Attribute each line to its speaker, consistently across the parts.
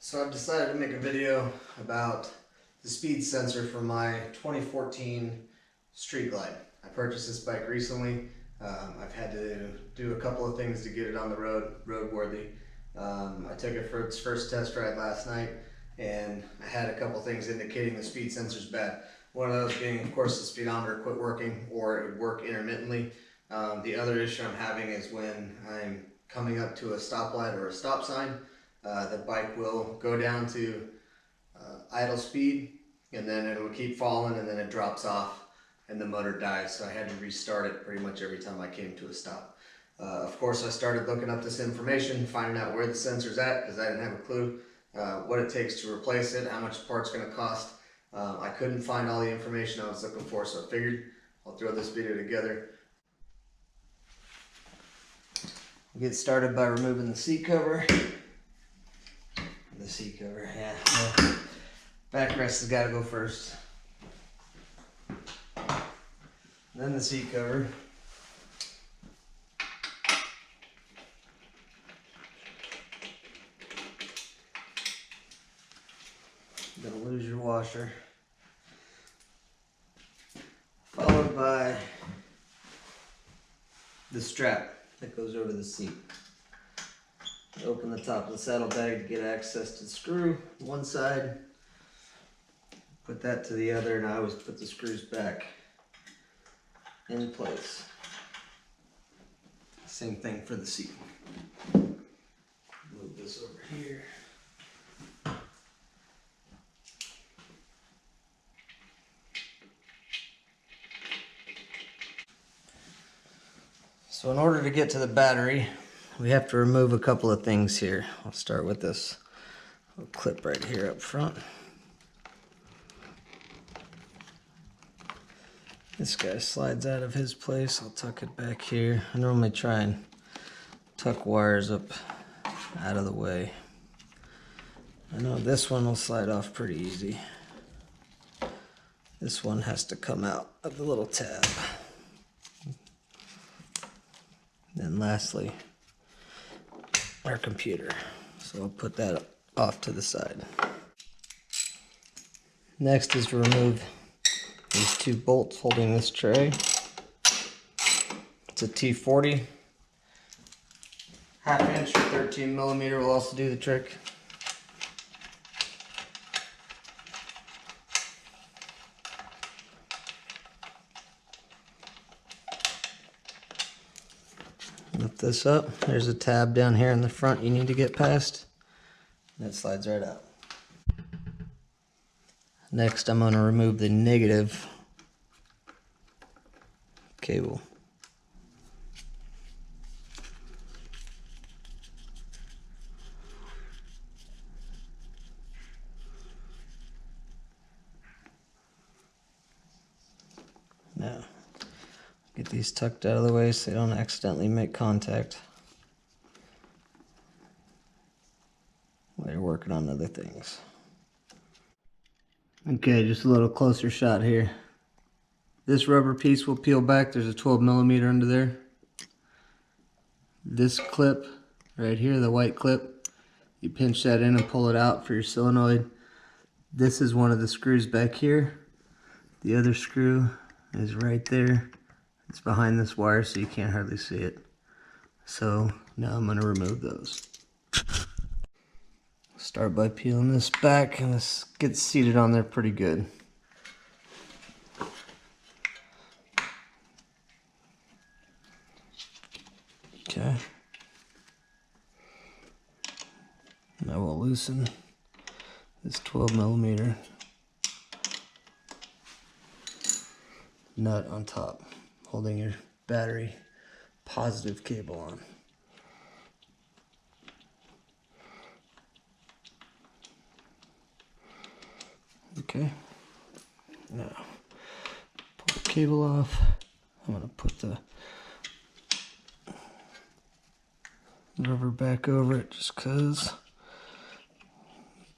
Speaker 1: So I've decided to make a video about the speed sensor for my 2014 Street Glide. I purchased this bike recently. I've had to do a couple of things to get it on the road, roadworthy. I took it for its first test ride last night, and I had a couple things indicating the speed sensor's bad. One of those being, of course, the speedometer quit working, or it would work intermittently. The other issue I'm having is when I'm coming up to a stoplight or a stop sign, the bike will go down to idle speed, and then it'll keep falling, and then it drops off and the motor dies. So I had to restart it pretty much every time I came to a stop. Of course, I started looking up this information, finding out where the sensor's at, because I didn't have a clue what it takes to replace it, how much the part's going to cost. I couldn't find all the information I was looking for, so I figured I'll throw this video together. We'll get started by removing the seat cover. The seat cover, yeah. Well, backrest has got to go first. Then the seat cover. You're gonna lose your washer. Followed by the strap that goes over the seat. Open the top of the saddlebag to get access to the screw one side. Put that to the other, and I always put the screws back in place. Same thing for the seat. Move this over here. So in order to get to the battery, we have to remove a couple of things here. I'll start with this little clip right here up front. This guy slides out of his place. I'll tuck it back here. I normally try and tuck wires up out of the way. I know this one will slide off pretty easy. This one has to come out of the little tab. Then lastly, our computer. So I'll put that off to the side. Next is to remove these two bolts holding this tray. It's a T40. Half inch or 13 millimeter will also do the trick. Lift this up. There's a tab down here in the front you need to get past. And it slides right out. Next, I'm going to remove the negative cable. Now, get these tucked out of the way so they don't accidentally make contact while you're working on other things. Okay, just a little closer shot here. This rubber piece will peel back. There's a 12 millimeter under there. This clip right here, the white clip, you pinch that in and pull it out for your solenoid. This is one of the screws back here. The other screw is right there. It's behind this wire so you can't hardly see it. So now I'm going to remove those. Start by peeling this back, and this gets seated on there pretty good. Okay. Now we'll loosen this 12 millimeter nut on top, holding your battery positive cable on. Okay, now pull the cable off. I'm going to put the rubber back over it just because.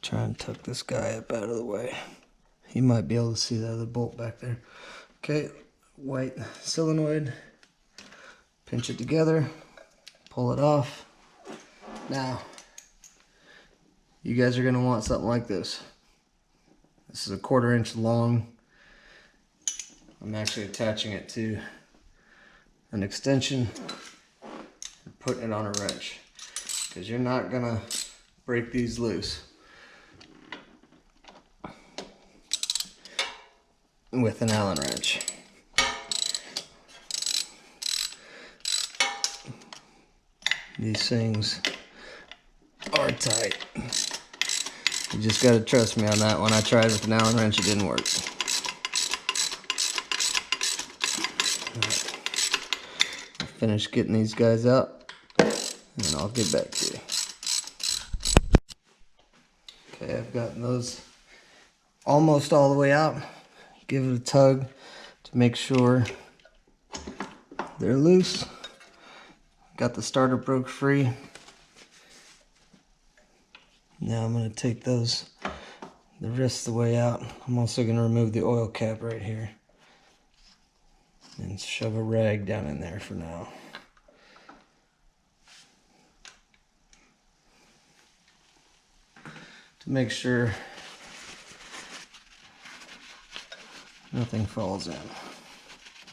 Speaker 1: Try and tuck this guy up out of the way. You might be able to see the other bolt back there. Okay, white solenoid. Pinch it together, pull it off. Now, you guys are going to want something like this. This is a 1/4 inch long. I'm actually attaching it to an extension and putting it on a wrench, because you're not going to break these loose with an Allen wrench. These things are tight. You just gotta trust me on that one. I tried with an Allen wrench, it didn't work. Right. I'll finish getting these guys out, and then I'll get back to you. Okay, I've gotten those almost all the way out. Give it a tug to make sure they're loose. Got the starter broke free. Now I'm going to take those the rest of the way out. I'm also going to remove the oil cap right here and shove a rag down in there for now. To make sure nothing falls in.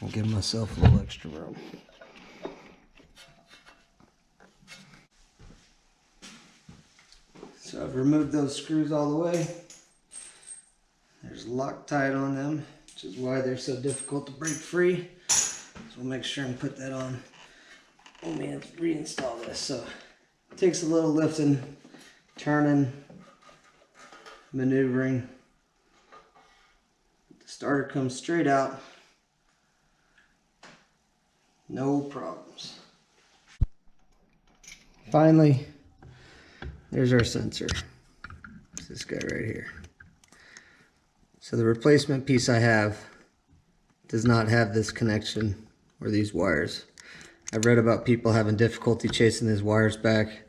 Speaker 1: I'll give myself a little extra room. So I've removed those screws all the way. There's Loctite on them, which is why they're so difficult to break free. So we'll make sure and put that on when we have to reinstall this. So it takes a little lifting, turning, maneuvering. The starter comes straight out. No problems. Finally, there's our sensor. It's this guy right here. So the replacement piece I have does not have this connection or these wires. I've read about people having difficulty chasing these wires back.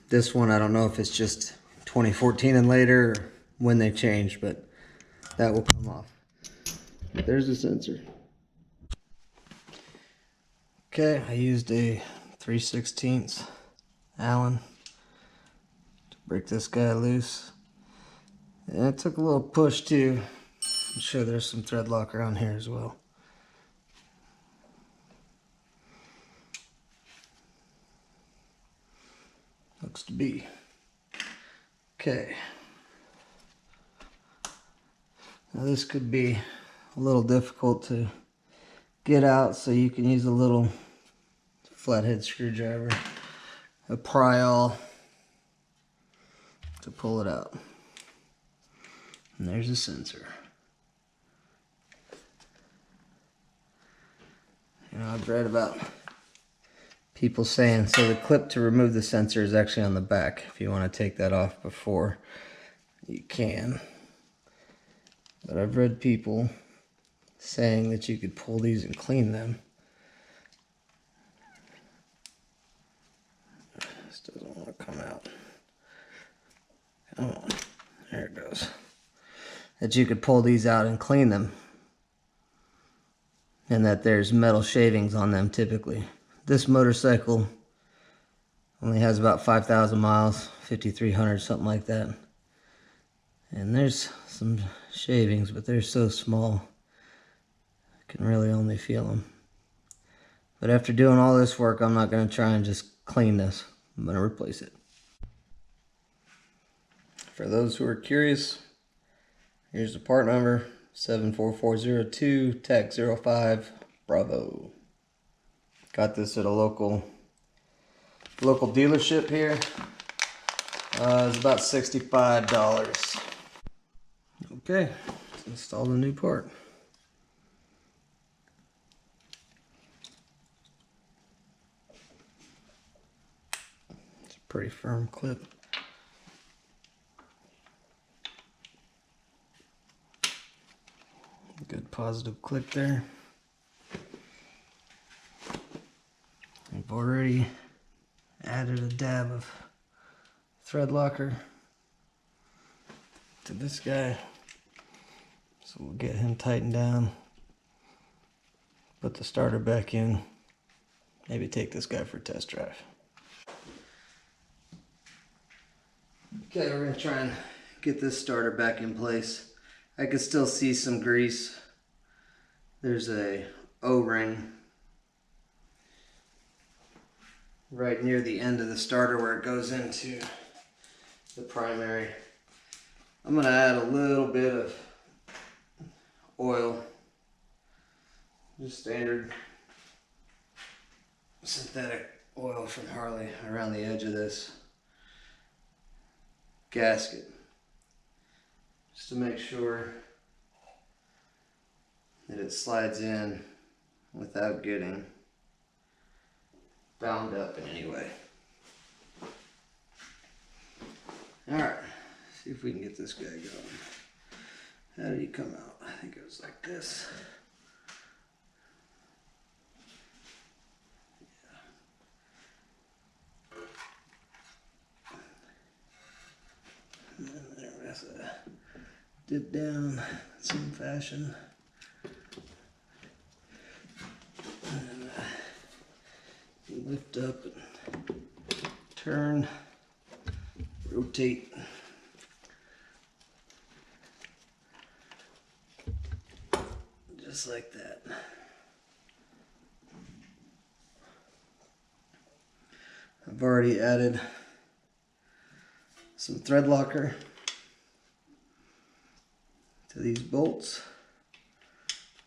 Speaker 1: This one, I don't know if it's just 2014 and later or when they changed, but that will come off. But there's the sensor. Okay, I used a 3/16 Allen to break this guy loose, and it took a little push too. I'm sure there's some thread lock around here as well. Looks to be. Okay, now this could be a little difficult to get out, so you can use a little flathead screwdriver, a pry-all, to pull it out. And there's the sensor. You know, I've read about people saying, so the clip to remove the sensor is actually on the back. If you want to take that off before, you can. But I've read people saying that you could pull these and clean them. This doesn't want to come out. Come on. There it goes. That you could pull these out and clean them. And that there's metal shavings on them typically. This motorcycle only has about 5,000 miles, 5,300, something like that. And there's some shavings, but they're so small, I can really only feel them. But after doing all this work, I'm not going to try and just clean this. I'm going to replace it. For those who are curious, here's the part number, 74402, TAC 05, Bravo. Got this at a local dealership here. It's about $65. Okay, let's install the new part. It's a pretty firm clip. Good positive click there. I've already added a dab of thread locker to this guy, so we'll get him tightened down, put the starter back in, maybe take this guy for a test drive. Okay, we're gonna try and get this starter back in place. I can still see some grease. There's a O-ring right near the end of the starter where it goes into the primary. I'm gonna add a little bit of oil, just standard synthetic oil from Harley, around the edge of this gasket, just to make sure that it slides in without getting bound up in any way. Alright, see if we can get this guy going. How did he come out? I think it was like this. And then there was a dip down in some fashion. And lift up and turn, rotate. Just like that. I've already added some thread locker to these bolts,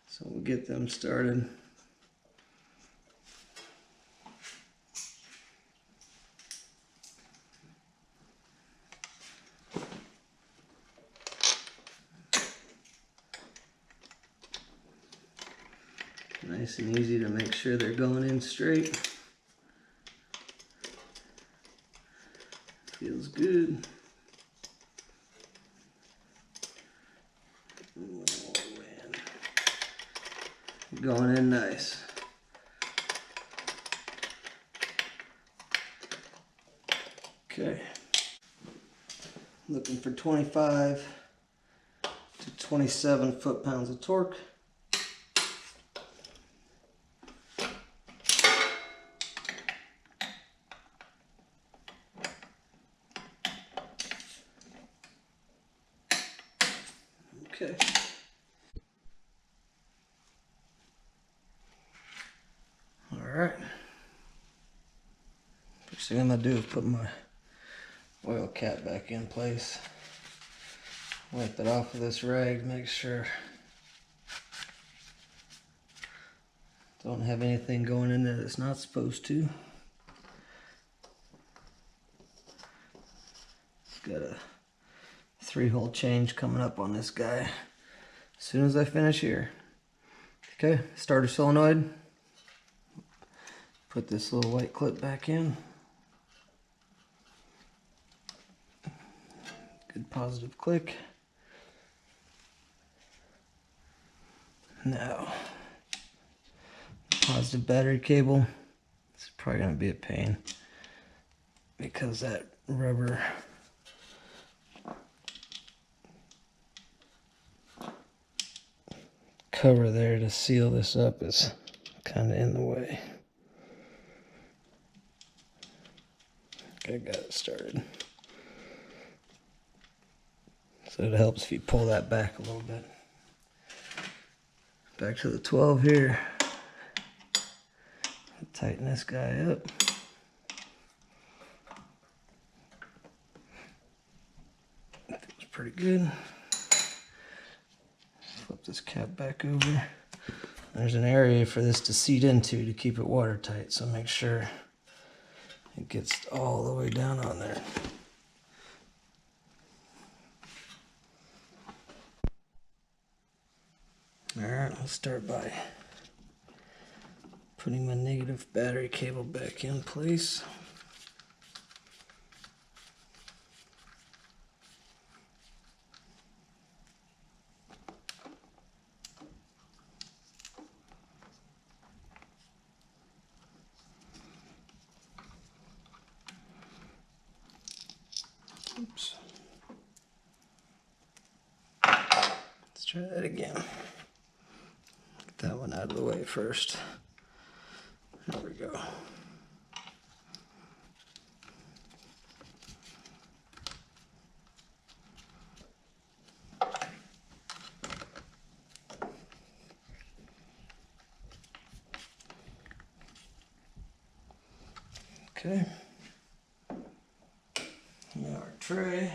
Speaker 1: so we'll get them started. Nice and easy to make sure they're going in straight. Feels good. Oh man. Going in nice. Okay. Looking for 25 to 27 foot-pounds of torque. Okay. All right. First thing I'm gonna do is put my oil cap back in place. Wipe it off of this rag, make sure don't have anything going in there that's not supposed to. It's got a 3-hole change coming up on this guy as soon as I finish here. Okay, starter solenoid. Put this little white clip back in. Good positive click. Now, positive battery cable. It's probably going to be a pain because that rubber cover there to seal this up is kind of in the way. I got it started. So it helps if you pull that back a little bit. Back to the 12 here. Tighten this guy up. Feels pretty good. Flip this cap back over. There's an area for this to seat into to keep it watertight, so make sure it gets all the way down on there. Alright, let's start by putting my negative battery cable back in place. Oops. Let's try that again. Get that one out of the way first. There we go. Okay. Now our tray.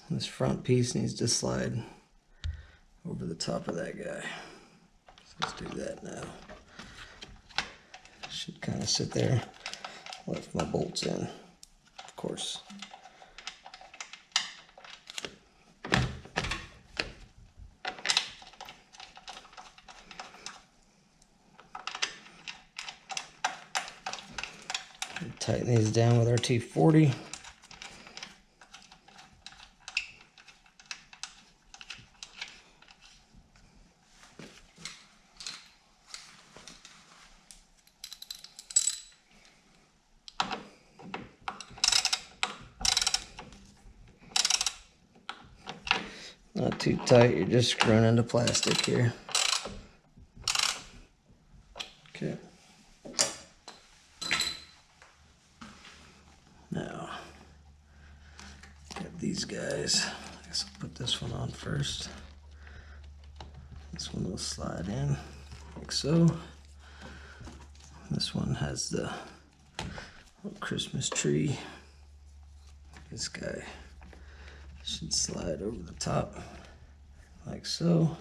Speaker 1: This front piece needs to slide over the top of that guy. So let's do that now. Should kind of sit there. Left my bolts in, of course. Tighten these down with our T40. Not too tight, you're just screwing into plastic here. Okay. Now, got these guys. I guess I'll put this one on first. This one will slide in like so. This one has the little Christmas tree. This guy should slide over the top like so.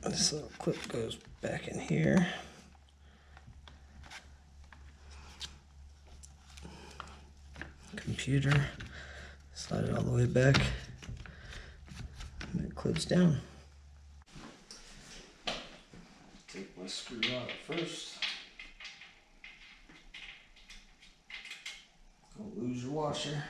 Speaker 1: This little clip goes back in here. Computer, slide it all the way back, and it clips down. Take my screw out first. Don't lose your washer.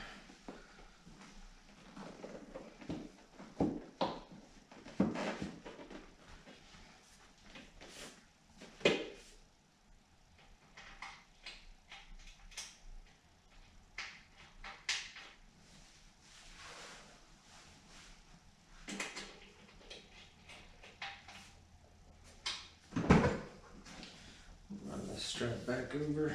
Speaker 1: Strap back over.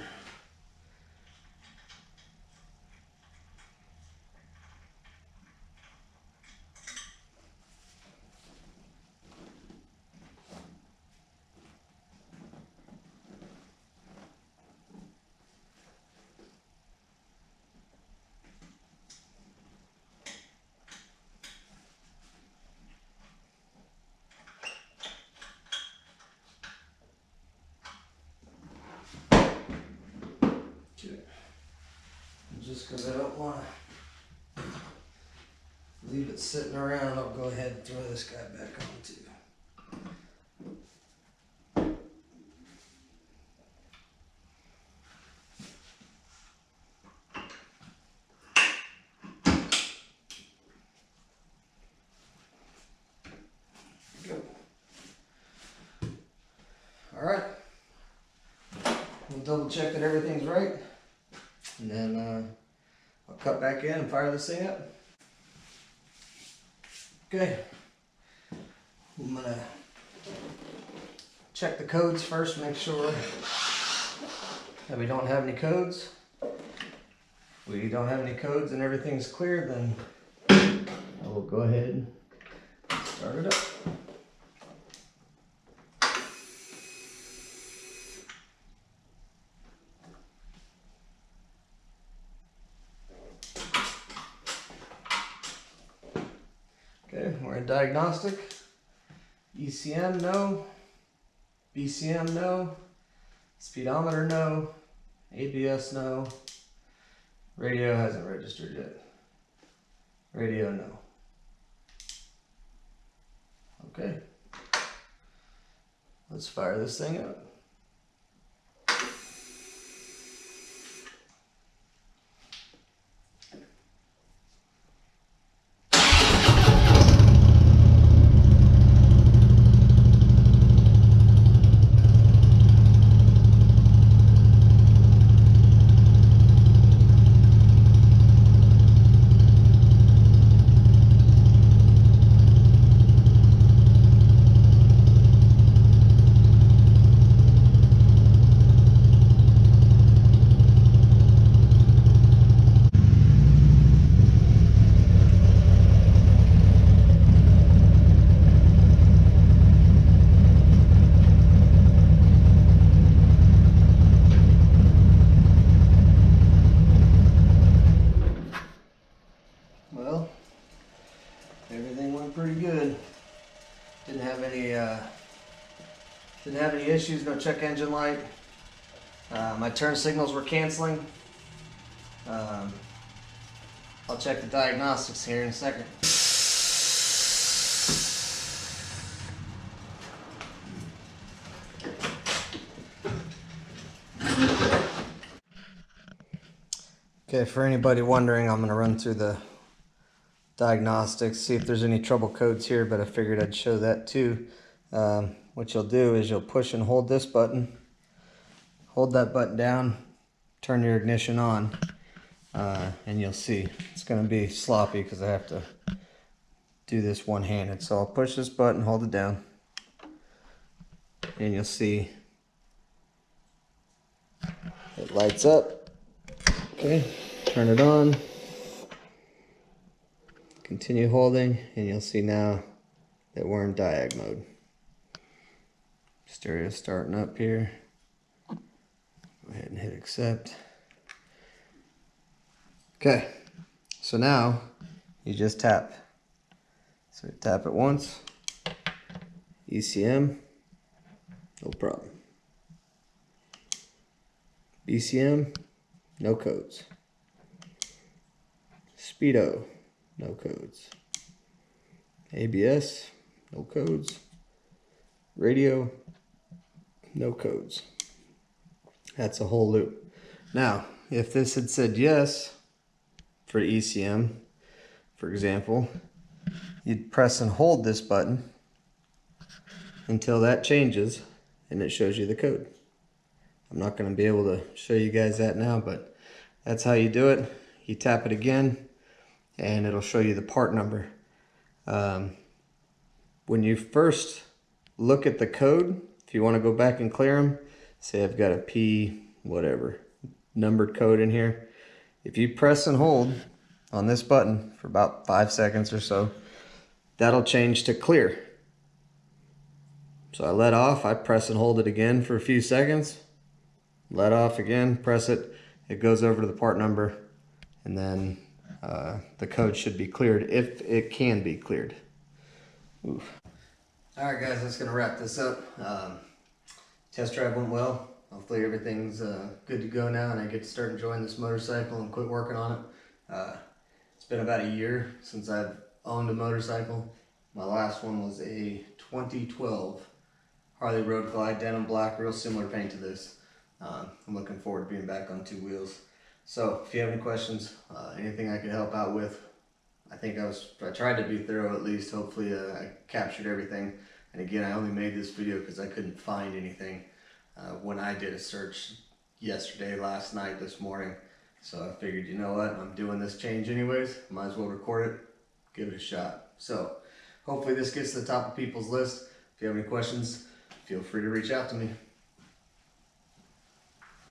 Speaker 1: Just because I don't want to leave it sitting around, I'll go ahead and throw this guy back on too. Go. All right. We'll double check that everything's right. And then I'll cut back in and fire this thing up. Okay. I'm gonna check the codes first, make sure that we don't have any codes. If we don't have any codes and everything's clear, then I will go ahead and start it up. Okay, we're in Diagnostic. ECM, no. BCM, no. Speedometer, no. ABS, no. Radio hasn't registered yet. Radio, no. Okay. Let's fire this thing up. have any issues, no check engine light. My turn signals were canceling. I'll check the diagnostics here in a second. Okay, for anybody wondering, I'm going to run through the diagnostics, see if there's any trouble codes here, but I figured I'd show that too. What you'll do is you'll push and hold this button, hold that button down, turn your ignition on, and you'll see it's going to be sloppy because I have to do this one-handed. So I'll push this button, hold it down, and you'll see it lights up. Okay, turn it on, continue holding, and you'll see now that we're in diag mode. Stereo starting up here. Go ahead and hit accept. Okay, so now you just tap. So tap it once, ECM, no problem. BCM, no codes. Speedo, no codes. ABS, no codes. Radio, no codes. That's a whole loop. Now, if this had said yes for ECM, for example, you'd press and hold this button until that changes and it shows you the code. I'm not going to be able to show you guys that now, but that's how you do it. You tap it again and it'll show you the part number. When you first look at the code, if you want to go back and clear them, say I've got a P whatever numbered code in here. If you press and hold on this button for about 5 seconds or so, that'll change to clear. So I let off, I press and hold it again for a few seconds, let off again, press it, it goes over to the part number, and then the code should be cleared if it can be cleared. Oof. Alright guys, that's going to wrap this up. Test drive went well. Hopefully everything's good to go now and I get to start enjoying this motorcycle and quit working on it. It's been about a year since I've owned a motorcycle. My last one was a 2012 Harley Road Glide, denim black, real similar paint to this. I'm looking forward to being back on two wheels. So if you have any questions, anything I could help out with, I tried to be thorough at least. Hopefully I captured everything. And again, I only made this video because I couldn't find anything when I did a search yesterday, last night, this morning. So I figured, you know what, I'm doing this change anyways, might as well record it, give it a shot. So hopefully this gets to the top of people's list. If you have any questions, feel free to reach out to me.